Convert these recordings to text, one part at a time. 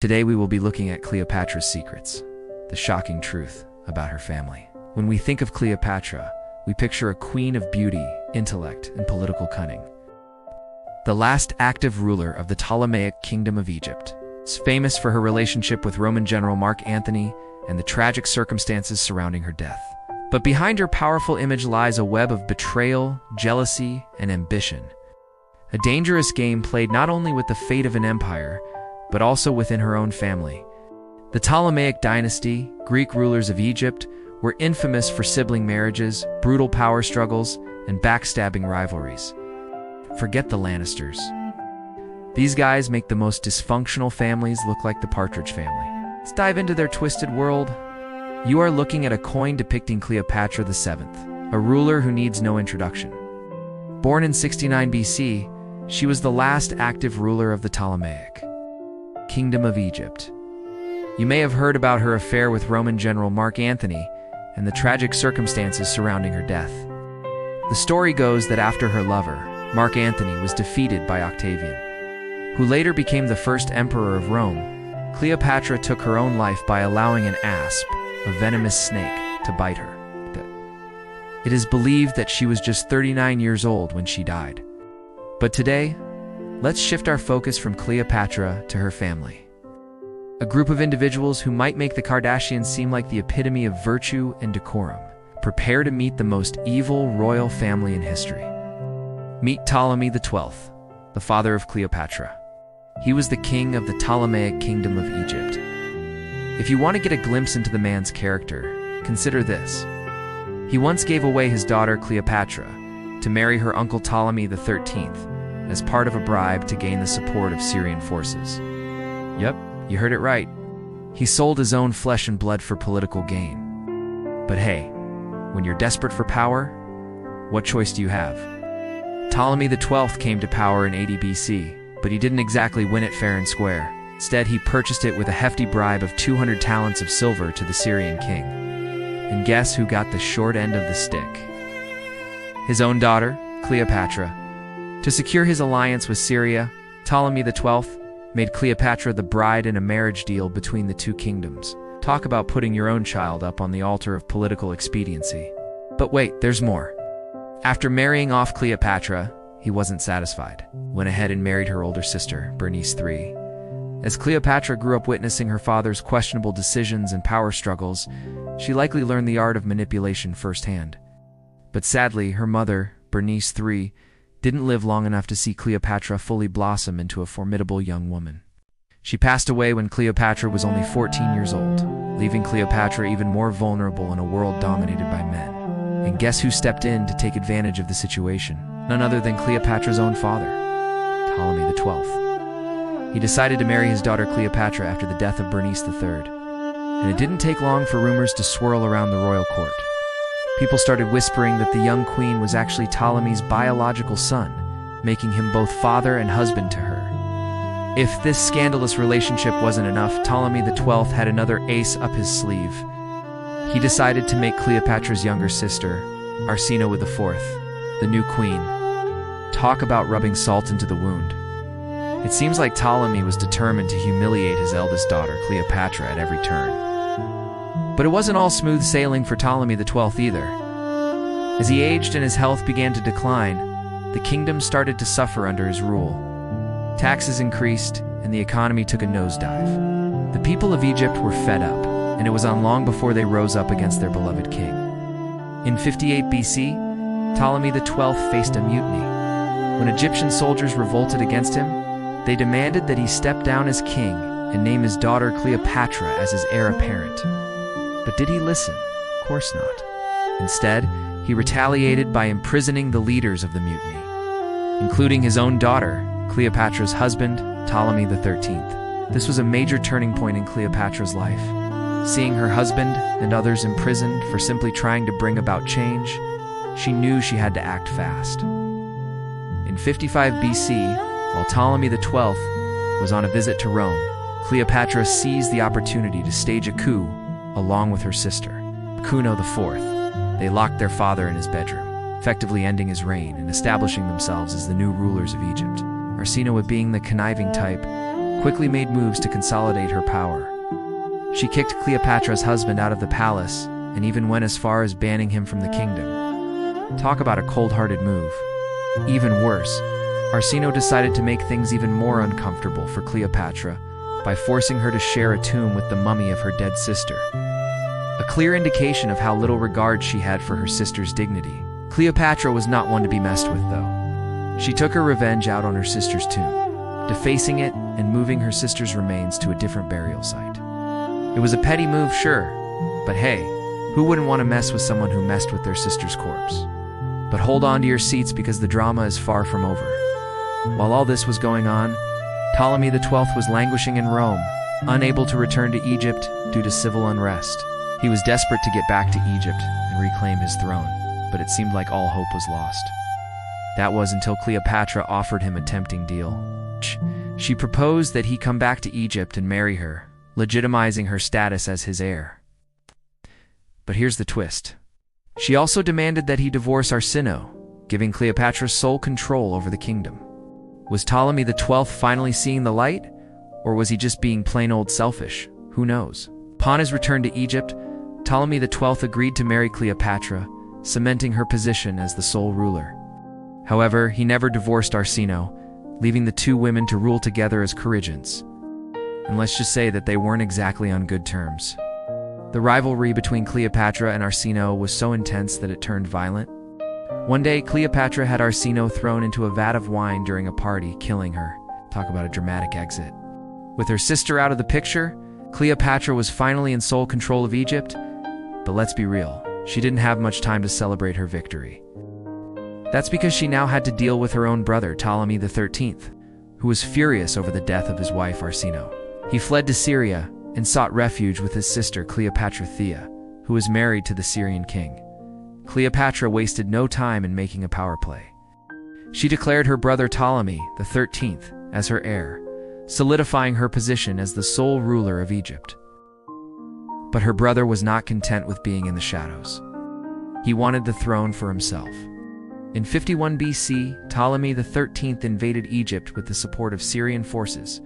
Today we will be looking at Cleopatra's secrets, the shocking truth about her family. When we think of Cleopatra, we picture a queen of beauty, intellect, and political cunning. The last active ruler of the Ptolemaic Kingdom of Egypt is famous for her relationship with Roman general Mark Antony and the tragic circumstances surrounding her death. But behind her powerful image lies a web of betrayal, jealousy, and ambition. A dangerous game played not only with the fate of an empire, but also within her own family. The Ptolemaic dynasty, Greek rulers of Egypt, were infamous for sibling marriages, brutal power struggles, and backstabbing rivalries. Forget the Lannisters. These guys make the most dysfunctional families look like the Partridge Family. Let's dive into their twisted world. You are looking at a coin depicting Cleopatra VII, a ruler who needs no introduction. Born in 69 BC, she was the last active ruler of the Ptolemaic Kingdom of Egypt. You may have heard about her affair with Roman general Mark Antony and the tragic circumstances surrounding her death. The story goes that after her lover, Mark Antony, was defeated by Octavian, who later became the first emperor of Rome, Cleopatra took her own life by allowing an asp, a venomous snake, to bite her. It is believed that she was just 39 years old when she died. But today, let's shift our focus from Cleopatra to her family. A group of individuals who might make the Kardashians seem like the epitome of virtue and decorum. Prepare to meet the most evil royal family in history. Meet Ptolemy XII, the father of Cleopatra. He was the king of the Ptolemaic Kingdom of Egypt. If you want to get a glimpse into the man's character, consider this. He once gave away his daughter Cleopatra to marry her uncle Ptolemy XIII as part of a bribe to gain the support of Syrian forces. Yep, you heard it right. He sold his own flesh and blood for political gain. But hey, when you're desperate for power, what choice do you have? Ptolemy XII came to power in 80 BC, but he didn't exactly win it fair and square. Instead, he purchased it with a hefty bribe of 200 talents of silver to the Syrian king. And guess who got the short end of the stick? His own daughter, Cleopatra. To secure his alliance with Syria, Ptolemy XII made Cleopatra the bride in a marriage deal between the two kingdoms. Talk about putting your own child up on the altar of political expediency. But wait, there's more. After marrying off Cleopatra, he wasn't satisfied. Went ahead and married her older sister, Bernice III. As Cleopatra grew up witnessing her father's questionable decisions and power struggles, she likely learned the art of manipulation firsthand. But sadly, her mother, Bernice III, didn't live long enough to see Cleopatra fully blossom into a formidable young woman. She passed away when Cleopatra was only 14 years old, leaving Cleopatra even more vulnerable in a world dominated by men. And guess who stepped in to take advantage of the situation? None other than Cleopatra's own father, Ptolemy XII. He decided to marry his daughter Cleopatra after the death of Bernice III. And it didn't take long for rumors to swirl around the royal court. People started whispering that the young queen was actually Ptolemy's biological son, making him both father and husband to her. If this scandalous relationship wasn't enough, Ptolemy XII had another ace up his sleeve. He decided to make Cleopatra's younger sister, Arsinoe IV, the new queen. Talk about rubbing salt into the wound. It seems like Ptolemy was determined to humiliate his eldest daughter, Cleopatra, at every turn. But it wasn't all smooth sailing for Ptolemy XII either. As he aged and his health began to decline, the kingdom started to suffer under his rule. Taxes increased, and the economy took a nosedive. The people of Egypt were fed up, and it was not long before they rose up against their beloved king. In 58 BC, Ptolemy XII faced a mutiny. When Egyptian soldiers revolted against him, they demanded that he step down as king and name his daughter Cleopatra as his heir apparent. But did he listen? Of course not. Instead, he retaliated by imprisoning the leaders of the mutiny, including his own daughter, Cleopatra's husband, Ptolemy XIII. This was a major turning point in Cleopatra's life. Seeing her husband and others imprisoned for simply trying to bring about change, she knew she had to act fast. In 55 BC, while Ptolemy XII was on a visit to Rome, Cleopatra seized the opportunity to stage a coup along with her sister, Kuno IV. They locked their father in his bedroom, effectively ending his reign and establishing themselves as the new rulers of Egypt. Arsinoe, being the conniving type, quickly made moves to consolidate her power. She kicked Cleopatra's husband out of the palace and even went as far as banning him from the kingdom. Talk about a cold-hearted move. Even worse, Arsinoe decided to make things even more uncomfortable for Cleopatra by forcing her to share a tomb with the mummy of her dead sister. A clear indication of how little regard she had for her sister's dignity. Cleopatra was not one to be messed with, though. She took her revenge out on her sister's tomb, defacing it and moving her sister's remains to a different burial site. It was a petty move, sure, but hey, who wouldn't want to mess with someone who messed with their sister's corpse? But hold on to your seats because the drama is far from over. While all this was going on, Ptolemy XII was languishing in Rome, unable to return to Egypt due to civil unrest. He was desperate to get back to Egypt and reclaim his throne, but it seemed like all hope was lost. That was until Cleopatra offered him a tempting deal. She proposed that he come back to Egypt and marry her, legitimizing her status as his heir. But here's the twist. She also demanded that he divorce Arsinoe, giving Cleopatra sole control over the kingdom. Was Ptolemy XII finally seeing the light, or was he just being plain old selfish? Who knows? Upon his return to Egypt, Ptolemy XII agreed to marry Cleopatra, cementing her position as the sole ruler. However, he never divorced Arsinoe, leaving the two women to rule together as co-regents. And let's just say that they weren't exactly on good terms. The rivalry between Cleopatra and Arsinoe was so intense that it turned violent. One day, Cleopatra had Arsinoe thrown into a vat of wine during a party, killing her. Talk about a dramatic exit. With her sister out of the picture, Cleopatra was finally in sole control of Egypt, but let's be real, she didn't have much time to celebrate her victory. That's because she now had to deal with her own brother, Ptolemy XIII, who was furious over the death of his wife Arsinoe. He fled to Syria and sought refuge with his sister Cleopatra Thea, who was married to the Syrian king. Cleopatra wasted no time in making a power play. She declared her brother Ptolemy XIII as her heir, solidifying her position as the sole ruler of Egypt. But her brother was not content with being in the shadows. He wanted the throne for himself. In 51 BC, Ptolemy XIII invaded Egypt with the support of Syrian forces,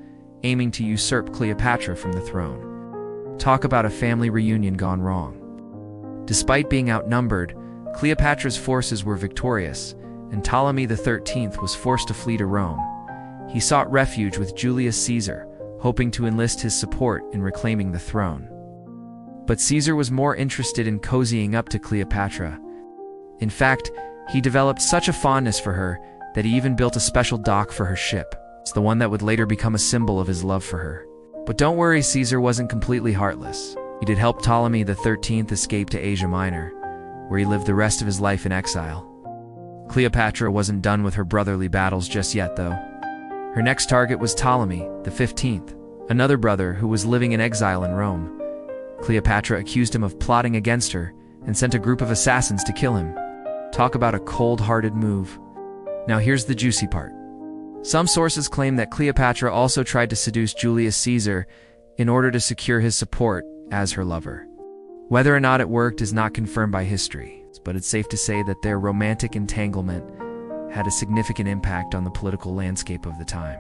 aiming to usurp Cleopatra from the throne. Talk about a family reunion gone wrong. Despite being outnumbered, Cleopatra's forces were victorious, and Ptolemy XIII was forced to flee to Rome. He sought refuge with Julius Caesar, hoping to enlist his support in reclaiming the throne. But Caesar was more interested in cozying up to Cleopatra. In fact, he developed such a fondness for her that he even built a special dock for her ship. It's the one that would later become a symbol of his love for her. But don't worry, Caesar wasn't completely heartless. He did help Ptolemy XIII escape to Asia Minor, where he lived the rest of his life in exile. Cleopatra wasn't done with her brotherly battles just yet, though. Her next target was Ptolemy XV, another brother who was living in exile in Rome. Cleopatra accused him of plotting against her and sent a group of assassins to kill him. Talk about a cold-hearted move. Now here's the juicy part. Some sources claim that Cleopatra also tried to seduce Julius Caesar in order to secure his support as her lover. Whether or not it worked is not confirmed by history, but it's safe to say that their romantic entanglement had a significant impact on the political landscape of the time.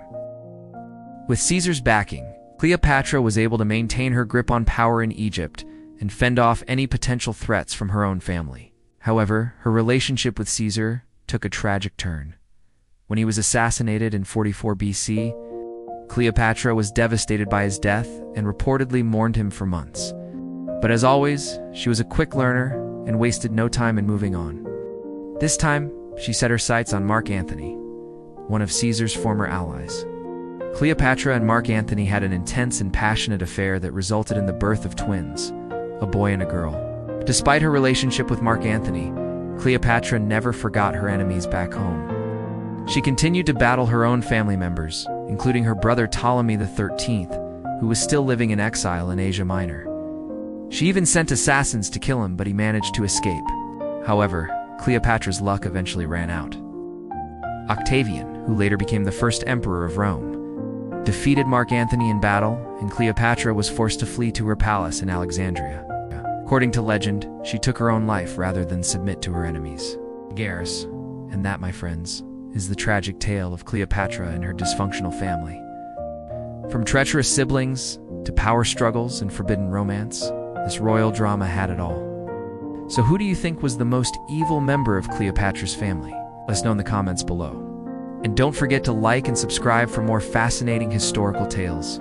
With Caesar's backing, Cleopatra was able to maintain her grip on power in Egypt and fend off any potential threats from her own family. However, her relationship with Caesar took a tragic turn. When he was assassinated in 44 BC, Cleopatra was devastated by his death and reportedly mourned him for months. But as always, she was a quick learner and wasted no time in moving on. This time, she set her sights on Mark Antony, one of Caesar's former allies. Cleopatra and Mark Antony had an intense and passionate affair that resulted in the birth of twins, a boy and a girl. Despite her relationship with Mark Antony, Cleopatra never forgot her enemies back home. She continued to battle her own family members, including her brother Ptolemy XIII, who was still living in exile in Asia Minor. She even sent assassins to kill him, but he managed to escape. However, Cleopatra's luck eventually ran out. Octavian, who later became the first emperor of Rome, defeated Mark Antony in battle, and Cleopatra was forced to flee to her palace in Alexandria. According to legend, she took her own life rather than submit to her enemies. Garrus, and that, my friends, is the tragic tale of Cleopatra and her dysfunctional family. From treacherous siblings to power struggles and forbidden romance, this royal drama had it all. So who do you think was the most evil member of Cleopatra's family? Let us know in the comments below. And don't forget to like and subscribe for more fascinating historical tales.